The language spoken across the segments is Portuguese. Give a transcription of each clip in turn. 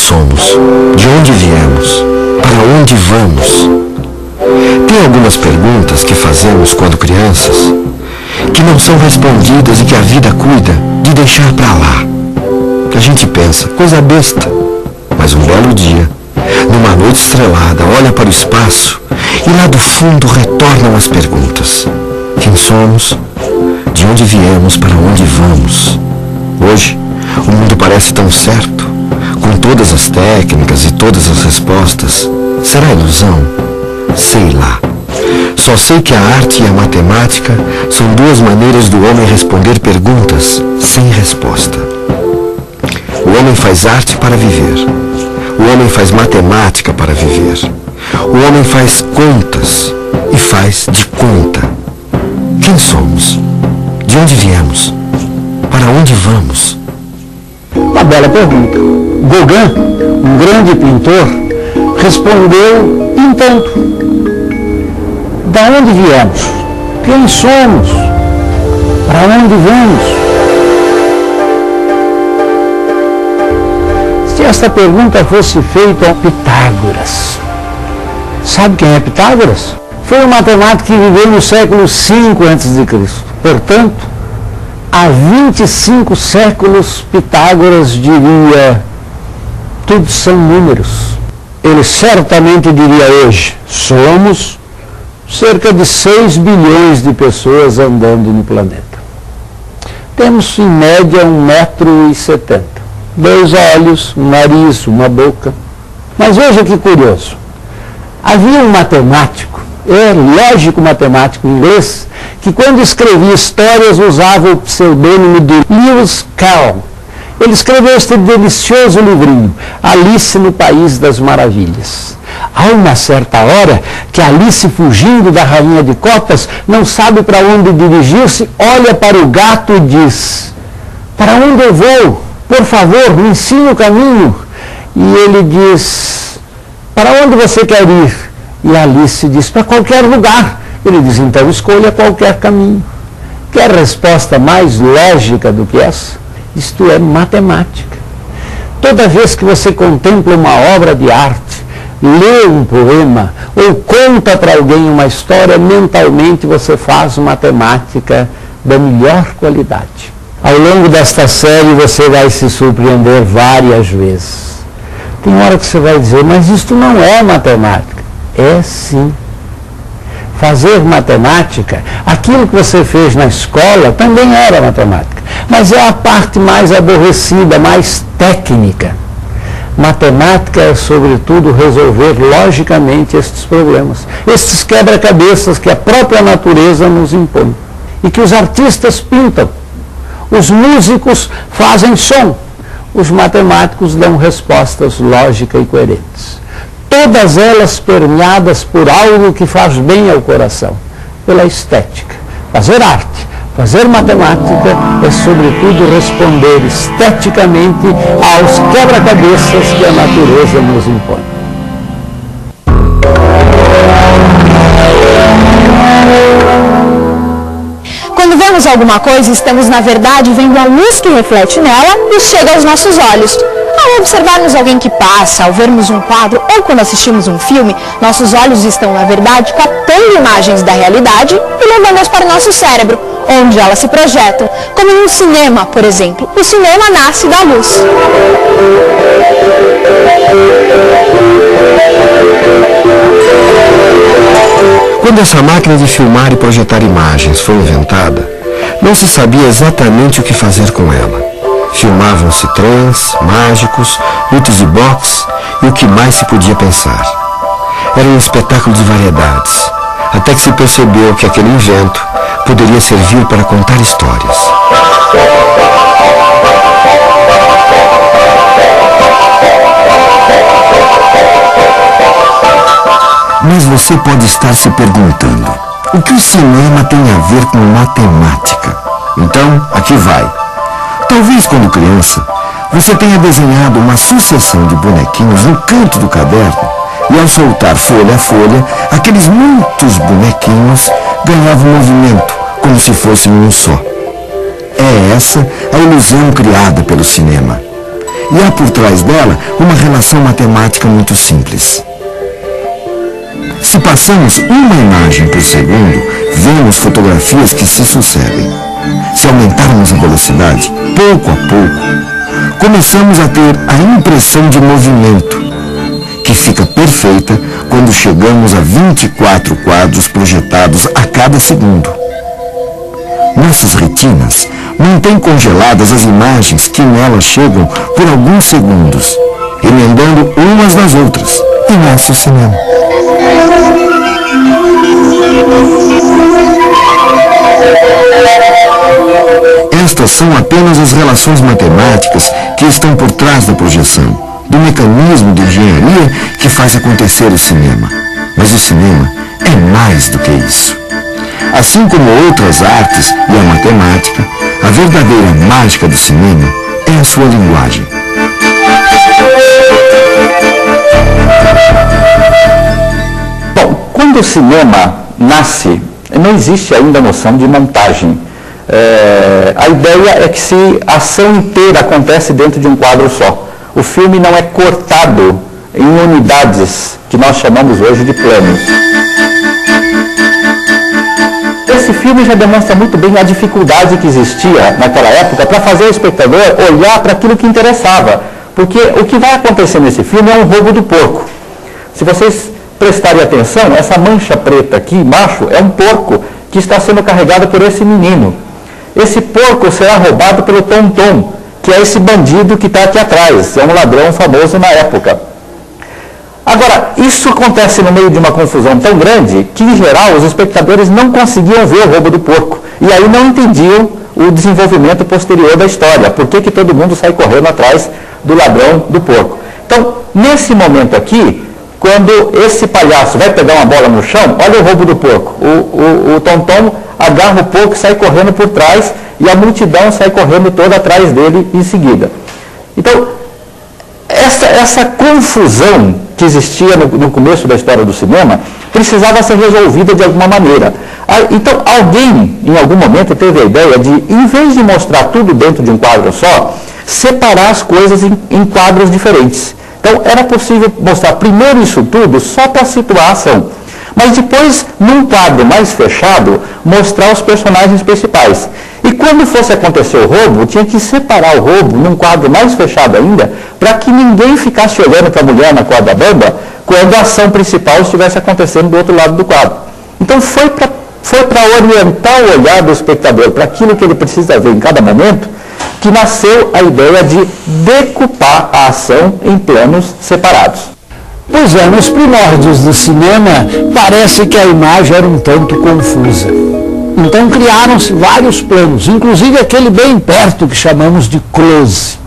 somos? De onde viemos? Para onde vamos? Tem algumas perguntas que fazemos quando crianças que não são respondidas e que a vida cuida de deixar para lá. A gente pensa, coisa besta, mas um belo dia, numa noite estrelada, olha para o espaço e lá do fundo retornam as perguntas. Quem somos? De onde viemos? Para onde vamos? Hoje, o mundo parece tão certo, com todas as técnicas e todas as respostas. Será ilusão? Sei lá. Só sei que a arte e a matemática são duas maneiras do homem responder perguntas sem resposta. O homem faz arte para viver. O homem faz matemática para viver. O homem faz contas e faz de conta. Quem somos? De onde viemos? Para onde vamos? Uma bela pergunta. Gauguin, um grande pintor, respondeu em tanto. Da onde viemos? Quem somos? Para onde vamos? Se esta pergunta fosse feita a Pitágoras, sabe quem é Pitágoras? Foi um matemático que viveu no século V a.C. Portanto, há 25 séculos Pitágoras diria: tudo são números. Ele certamente diria hoje: somos cerca de 6 bilhões de pessoas andando no planeta. Temos em média 1,70 m, 2 olhos, um nariz, uma boca. Mas veja que curioso. Havia um matemático, lógico matemático inglês, que quando escrevia histórias usava o pseudônimo de Lewis Carroll. Ele escreveu este delicioso livrinho, Alice no País das Maravilhas. Há uma certa hora que Alice, fugindo da rainha de copas, não sabe para onde dirigir-se, olha para o gato e diz: para onde eu vou? Por favor, me ensine o caminho. E ele diz: para onde você quer ir? E Alice diz: para qualquer lugar. Ele diz: então escolha qualquer caminho. Quer resposta mais lógica do que essa? Isto é matemática. Toda vez que você contempla uma obra de arte, lê um poema ou conta para alguém uma história, mentalmente você faz matemática da melhor qualidade. Ao longo desta série você vai se surpreender várias vezes. Tem hora que você vai dizer: mas isto não é matemática. É sim. Fazer matemática, aquilo que você fez na escola também era matemática, mas é a parte mais aborrecida, mais técnica. Matemática é, sobretudo, resolver logicamente estes problemas, estes quebra-cabeças que a própria natureza nos impõe e que os artistas pintam, os músicos fazem som, os matemáticos dão respostas lógicas e coerentes. Todas elas permeadas por algo que faz bem ao coração, pela estética. Fazer arte, fazer matemática é, sobretudo, responder esteticamente aos quebra-cabeças que a natureza nos impõe. Quando vemos alguma coisa, estamos, na verdade, vendo a luz que reflete nela e chega aos nossos olhos. Ao observarmos alguém que passa, ao vermos um quadro ou quando assistimos um filme, nossos olhos estão, na verdade, captando imagens da realidade e levando-as para o nosso cérebro, onde elas se projetam, como em um cinema, por exemplo. O cinema nasce da luz. Quando essa máquina de filmar e projetar imagens foi inventada, não se sabia exatamente o que fazer com ela. Filmavam-se trens, mágicos, lutas de boxe e o que mais se podia pensar. Era um espetáculo de variedades, até que se percebeu que aquele invento poderia servir para contar histórias. Mas você pode estar se perguntando: o que o cinema tem a ver com matemática? Então, aqui vai. Talvez quando criança, você tenha desenhado uma sucessão de bonequinhos no canto do caderno e ao soltar folha a folha, aqueles muitos bonequinhos ganhavam movimento, como se fossem um só. É essa a ilusão criada pelo cinema. E há por trás dela uma relação matemática muito simples. Se passamos uma imagem por segundo, vemos fotografias que se sucedem. Se aumentarmos a velocidade, pouco a pouco, começamos a ter a impressão de movimento, que fica perfeita quando chegamos a 24 quadros projetados a cada segundo. Nossas retinas mantêm congeladas as imagens que nelas chegam por alguns segundos, emendando umas nas outras, em nosso cinema. Estas são apenas as relações matemáticas que estão por trás da projeção, do mecanismo de engenharia que faz acontecer o cinema. Mas o cinema é mais do que isso. Assim como outras artes e a matemática, a verdadeira mágica do cinema é a sua linguagem. Bom, quando o cinema nasce, não existe ainda a noção de montagem. A ideia é que a ação inteira acontece dentro de um quadro só. O filme não é cortado em unidades que nós chamamos hoje de planos. Esse filme já demonstra muito bem a dificuldade que existia naquela época para fazer o espectador olhar para aquilo que interessava. Porque o que vai acontecer nesse filme é um roubo do porco. Se vocês prestarem atenção, essa mancha preta aqui embaixo é um porco que está sendo carregado por esse menino. Esse porco será roubado pelo Tom Tom, que é esse bandido que está aqui atrás, é um ladrão famoso na época. Agora, isso acontece no meio de uma confusão tão grande que, em geral, os espectadores não conseguiam ver o roubo do porco. E aí não entendiam o desenvolvimento posterior da história. Por que todo mundo sai correndo atrás do ladrão do porco? Então, nesse momento aqui, quando esse palhaço vai pegar uma bola no chão, olha o roubo do porco. O Tom Tom agarra o porco e sai correndo por trás, e a multidão sai correndo toda atrás dele em seguida. Então, essa confusão que existia no começo da história do cinema precisava ser resolvida de alguma maneira. Então, alguém, em algum momento, teve a ideia de, em vez de mostrar tudo dentro de um quadro só, separar as coisas em quadros diferentes. Então, era possível mostrar primeiro isso tudo só para situar a ação. Mas depois, num quadro mais fechado, mostrar os personagens principais. E quando fosse acontecer o roubo, tinha que separar o roubo num quadro mais fechado ainda, para que ninguém ficasse olhando para a mulher na corda bamba quando a ação principal estivesse acontecendo do outro lado do quadro. Então foi para orientar o olhar do espectador para aquilo que ele precisa ver em cada momento, que nasceu a ideia de decupar a ação em planos separados. Pois é, nos primórdios do cinema, parece que a imagem era um tanto confusa. Então criaram-se vários planos, inclusive aquele bem perto que chamamos de close.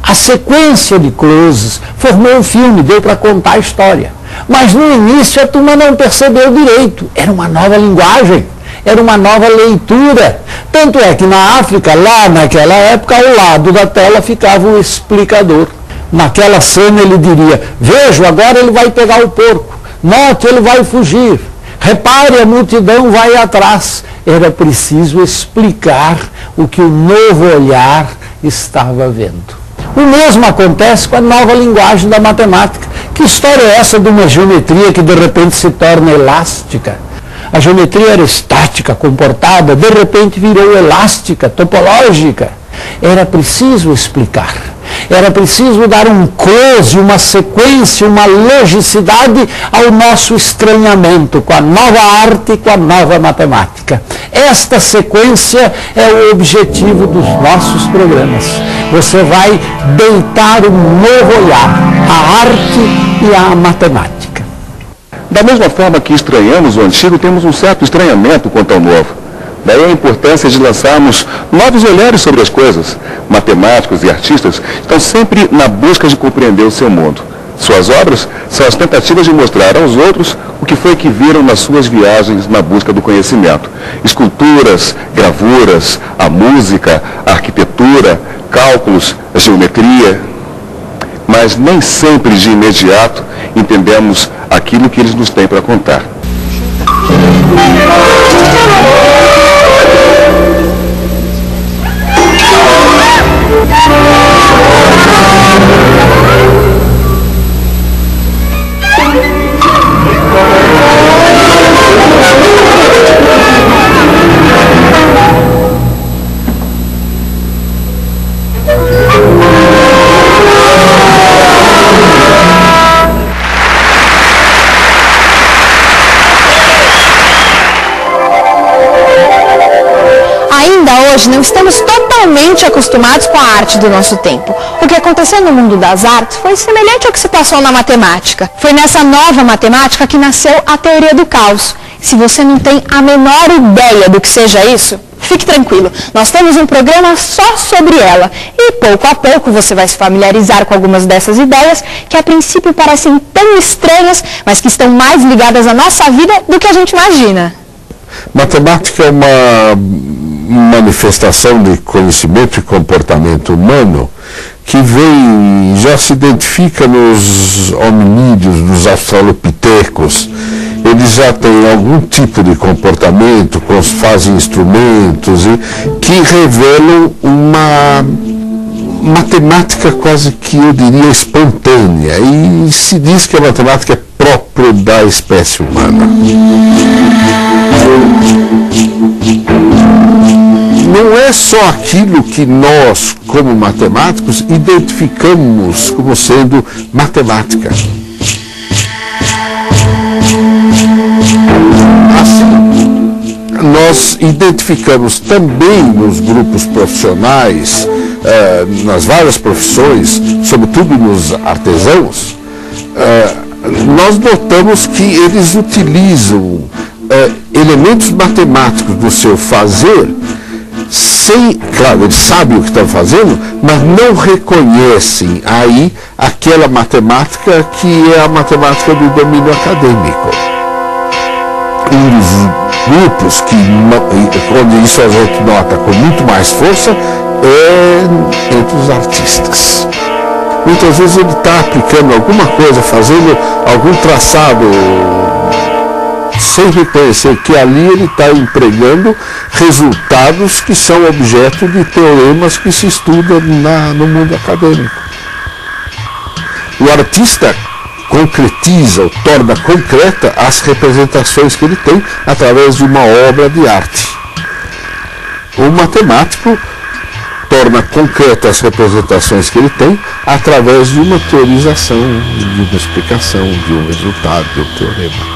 A sequência de closes formou o filme, deu para contar a história. Mas no início a turma não percebeu direito, era uma nova linguagem, era uma nova leitura. Tanto é que na África, lá naquela época, ao lado da tela ficava o explicador. Naquela cena ele diria: veja, agora ele vai pegar o porco, note, ele vai fugir, repare, a multidão vai atrás. Era preciso explicar o que o novo olhar estava vendo. O mesmo acontece com a nova linguagem da matemática. Que história é essa de uma geometria que de repente se torna elástica? A geometria era estática, comportada, de repente virou elástica, topológica. Era preciso explicar. Era preciso dar um close, uma sequência, uma logicidade ao nosso estranhamento com a nova arte e com a nova matemática. Esta sequência é o objetivo dos nossos programas. Você vai deitar um novo olhar à arte e à matemática. Da mesma forma que estranhamos o antigo, temos um certo estranhamento quanto ao novo. Daí a importância de lançarmos novos olhares sobre as coisas. Matemáticos e artistas estão sempre na busca de compreender o seu mundo. Suas obras são as tentativas de mostrar aos outros o que foi que viram nas suas viagens na busca do conhecimento. Esculturas, gravuras, a música, a arquitetura, cálculos, a geometria. Mas nem sempre de imediato entendemos aquilo que eles nos têm para contar. hoje não estamos totalmente acostumados com a arte do nosso tempo. O que aconteceu no mundo das artes foi semelhante ao que se passou na matemática. Foi nessa nova matemática que nasceu a teoria do caos. Se você não tem a menor ideia do que seja isso, fique tranquilo, nós temos um programa só sobre ela. E pouco a pouco você vai se familiarizar com algumas dessas ideias que a princípio parecem tão estranhas, mas que estão mais ligadas à nossa vida do que a gente imagina. Matemática é uma manifestação de conhecimento e comportamento humano que já se identifica nos hominídeos, nos australopitecos. Eles já têm algum tipo de comportamento, fazem instrumentos que revelam uma matemática quase que eu diria espontânea. E se diz que a matemática é própria da espécie humana. Não é só aquilo que nós, como matemáticos, identificamos como sendo matemática. Assim, nós identificamos também nos grupos profissionais, nas várias profissões, sobretudo nos artesãos, nós notamos que eles utilizam elementos matemáticos do seu fazer, claro, eles sabem o que estão fazendo, mas não reconhecem aí aquela matemática que é a matemática do domínio acadêmico. Um dos grupos onde isso a gente nota com muito mais força é entre os artistas. Muitas vezes ele está aplicando alguma coisa, fazendo algum traçado, sem reconhecer que ali ele está empregando resultados que são objeto de teoremas que se estudam no mundo acadêmico. O artista concretiza ou torna concreta as representações que ele tem através de uma obra de arte. O matemático torna concreta as representações que ele tem através de uma teorização, de uma explicação, de um resultado, de um teorema.